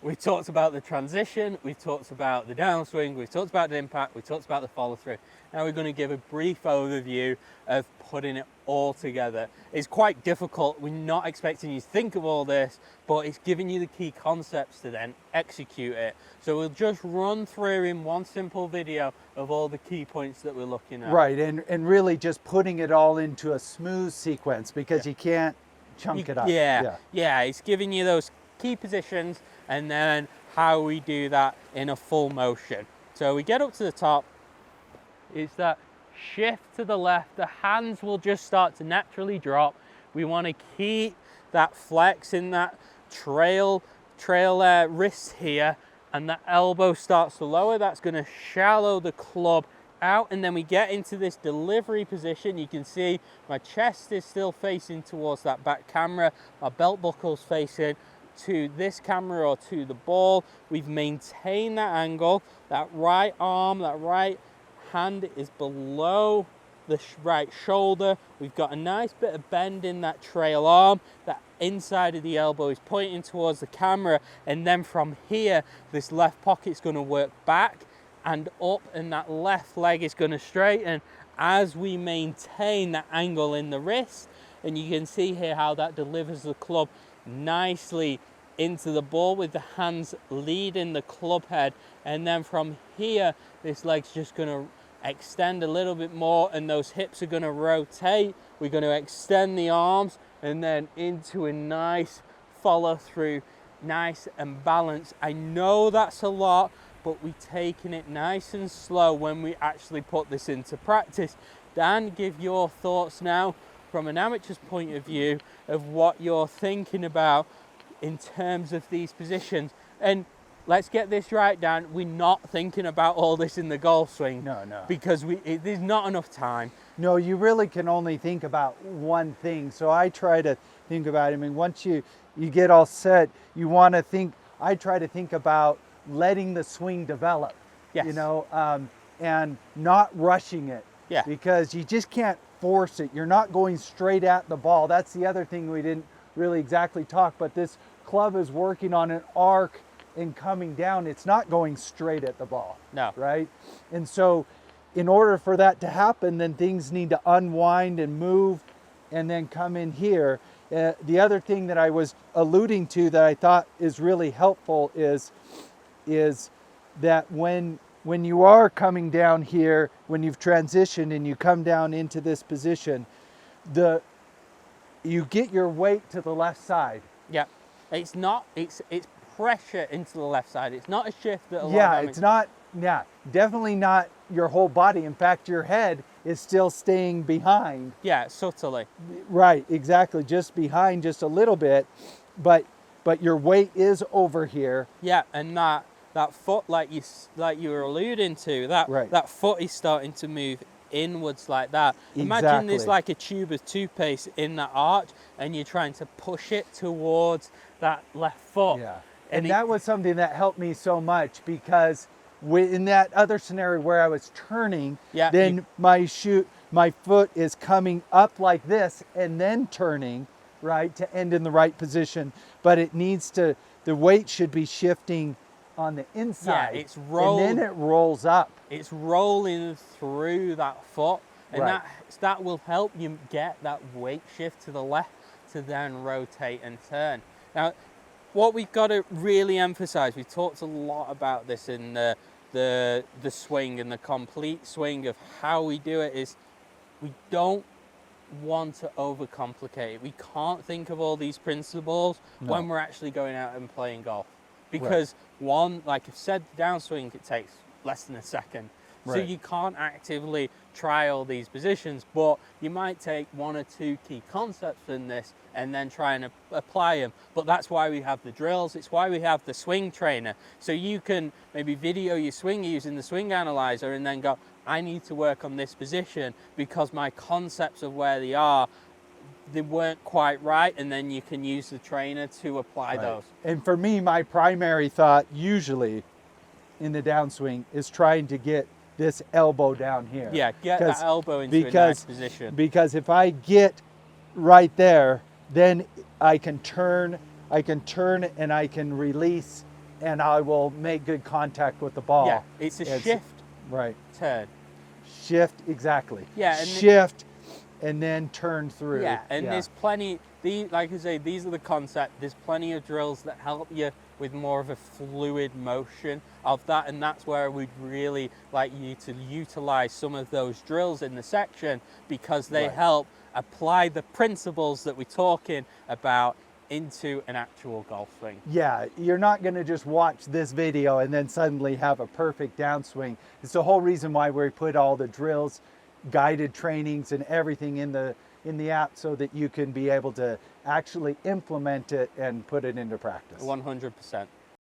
We've talked about the transition, we've talked about the downswing, we've talked about the impact, we've talked about the follow through. Now we're going to give a brief overview of putting it all together. It's quite difficult, we're not expecting you to think of all this, but it's giving you the key concepts to then execute it. So we'll just run through in one simple video of all the key points that we're looking at. Right, and really just putting it all into a smooth sequence, because you can't chunk it up. Yeah, it's giving you those key positions and then how we do that in a full motion. So we get up to the top, it's that shift to the left, the hands will just start to naturally drop. We want to keep that flex in that trail wrist here, and the elbow starts to lower. That's going to shallow the club out, and then we get into this delivery position. You can see my chest is still facing towards that back camera, my belt buckle's facing to this camera or to the ball. We've maintained that angle, that right arm, that right hand is below the right shoulder. We've got a nice bit of bend in that trail arm, that inside of the elbow is pointing towards the camera, and then from here this left pocket's going to work back and up, and that left leg is going to straighten as we maintain that angle in the wrist. And you can see here how that delivers the club nicely into the ball with the hands leading the club head. And then from here this leg's just going to extend a little bit more, and those hips are going to rotate. We're going to extend the arms and then into a nice follow through, nice and balanced. I know that's a lot, but we're taking it nice and slow when we actually put this into practice. Dan, give your thoughts now from an amateur's point of view of what you're thinking about in terms of these positions. And let's get this right, Dan, we're not thinking about all this in the golf swing. No. Because there's not enough time. No, you really can only think about one thing. So I try to think about it. I mean, once you get all set, you want to think, I try to think about letting the swing develop, Yes. you know, and not rushing it. Yeah. Because you just can't force it. You're not going straight at the ball. That's the other thing we didn't really exactly talk, but this club is working on an arc and coming down. It's not going straight at the ball. No. Right? And so in order for that to happen, then things need to unwind and move and then come in here. The other thing that I was alluding to that I thought is really helpful is that when you are coming down here, when you've transitioned and you come down into this position, you get your weight to the left side. Yeah. It's pressure into the left side. It's not a shift that a lot Yeah, of it's not, definitely not your whole body. In fact, your head is still staying behind. Yeah, subtly. Right, exactly, just behind just a little bit, but your weight is over here. Yeah, and that foot, like you were alluding to, that foot is starting to move inwards like that. Exactly. Imagine there's like a tube of toothpaste in that arch, and you're trying to push it towards that left foot. Yeah. And that was something that helped me so much, because in that other scenario where I was turning, then my foot is coming up like this and then turning, right, to end in the right position. But it needs to, the weight should be shifting on the inside. Yeah, it's rolling. And then it rolls up. It's rolling through that foot, and that will help you get that weight shift to the left to then rotate and turn. Now, what we've got to really emphasize, we've talked a lot about this in the swing and the complete swing of how we do it, is we don't want to overcomplicate it. We can't think of all these principles when we're actually going out and playing golf. Because one, like I've said, the downswing, it takes less than a second. So you can't actively try all these positions, but you might take one or two key concepts in this and then try and apply them. But that's why we have the drills. It's why we have the swing trainer. So you can maybe video your swing using the swing analyzer and then go, I need to work on this position because my concepts of where they weren't quite right, and then you can use the trainer to apply those. And for me, my primary thought usually in the downswing is trying to get this elbow down here. Yeah, get that elbow into a nice position. Because if I get right there, then I can turn and I can release and I will make good contact with the ball. Yeah, it's a shift, right? turn. Shift, exactly. Yeah, and shift, and then turn through. Yeah, and there's plenty. Like I say, these are the concept. There's plenty of drills that help you with more of a fluid motion of that, and that's where we'd really like you to utilize some of those drills in the section, because they help apply the principles that we're talking about into an actual golf swing. Yeah, you're not going to just watch this video and then suddenly have a perfect downswing. It's the whole reason why we put all the drills, guided trainings, and everything in the app, so that you can be able to actually implement it and put it into practice. 100%.